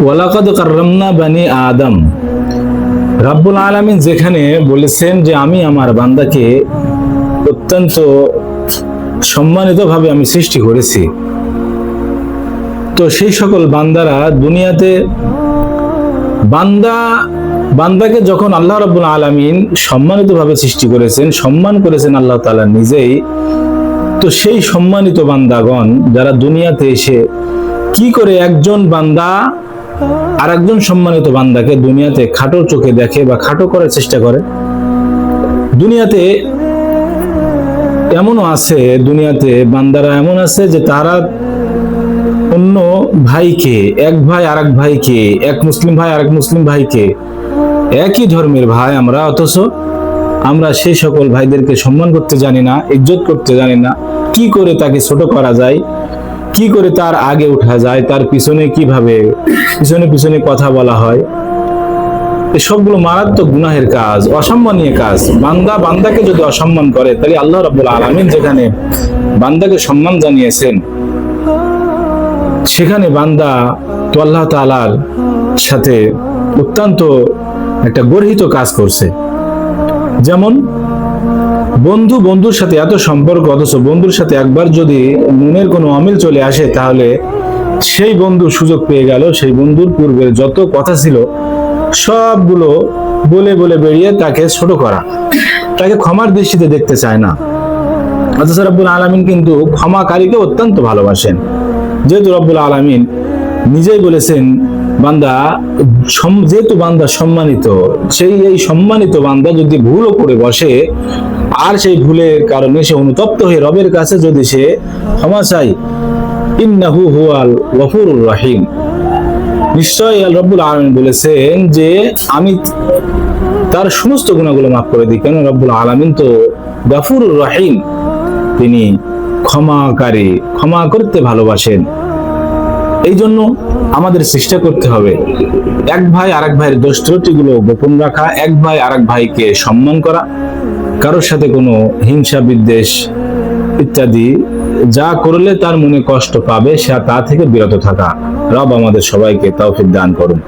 ওয়ালাকাদ কাররামনা বানি আদম, রাব্বুল আলামিন যেখানে বলেছেন যে আমি আমার বান্দাকে অত্যন্ত সম্মানিতভাবে আমি সৃষ্টি করেছি, তো সেই সকল বান্দারা দুনিয়াতে বান্দাকে যখন আল্লাহ রাব্বুল আলামিন সম্মানিতভাবে সৃষ্টি করেছেন, সম্মান করেছেন আল্লাহ তাআলা নিজেই, তো সেই সম্মানিত বান্দাগণ যারা দুনিয়াতে এসে কি করে একজন বান্দা আর একজন সম্মানিত বান্দাকে দুনিয়াতে খাটো চোখে দেখে বা খাটো করার চেষ্টা করে। দুনিয়াতে এমনও আছে, দুনিয়াতে বান্দারা এমন আছে যে তারা অন্য ভাইকে, এক ভাই আর এক ভাইকে, এক মুসলিম ভাই আর এক মুসলিম ভাইকে, একই ধর্মের ভাই আমরা, অথচ আমরা সেই সকল ভাইদেরকে সম্মান করতে জানি না, ইজ্জত করতে জানি না। কি করে তাকে ছোট করা যায়, কি করে তার আগে উঠা যায়, তার পিছনে কিভাবে পিছনে কথা বলা হয়, এসবগুলো মারাত্মক গুনাহের কাজ, অসম্মানীয় কাজ। বান্দাকে যদি অসম্মান করে, তাহলে আল্লাহ রাব্বুল আলামিন যেখানে বান্দাকে সম্মান জানিয়েছেন, সেখানে বান্দা তো আল্লাহ তাআলার সাথে অত্যন্ত একটা গর্হিত কাজ করছে। যেমন বন্ধুর সাথে এত সম্পর্ক, অথচ বন্ধুর সাথে একবার যদি মনের কোনো অমিল চলে আসে, তাহলে সেই বন্ধু সুযোগ পেয়ে গেল সেই বন্ধুর পূর্বের যত কথা ছিল সবগুলো বলে বেরিয়ে তাকে ছোট করা, তাকে ক্ষমার দৃষ্টিতে দেখতে চায় না। অথচ রব্বুল আলামিন কিন্তু ক্ষমাকারীকে অত্যন্ত ভালোবাসেন। যেহেতু রব্বুল আলামিন নিজেই বলেছেন যেহেতু বান্দা সম্মানিত, এই সম্মানিত বান্দা যদি ভুলও করে বসে, আর সেই ভুলের কারণে সে অনুতপ্ত হয়ে রবের কাছে যদি সে ক্ষমা চায়, ইন্নাহু হুয়াল গফুরুর রহিম, নিশ্চয়ই রব্বুল আলামিন বলেছেন যে আমি তার সমস্ত গুনাহগুলো মাফ করে দিই। কেন? রব্বুল আলামিন তো গফুরুর রহিম, তিনি ক্ষমাকারী, ক্ষমা করতে ভালোবাসেন। এই জন্য আমাদের চেষ্টা করতে হবে এক ভাই আরেক ভাইয়ের দোষ ত্রুটিগুলো গোপন রাখা, এক ভাই আরেক ভাইকে সম্মান করা, কারোর সাথে কোনো হিংসা বিদ্বেষ ইত্যাদি যা করলে তার মনে কষ্ট পাবে, সে তা থেকে বিরত থাকা। রব আমাদের সবাইকে তৌফিক দান করুন।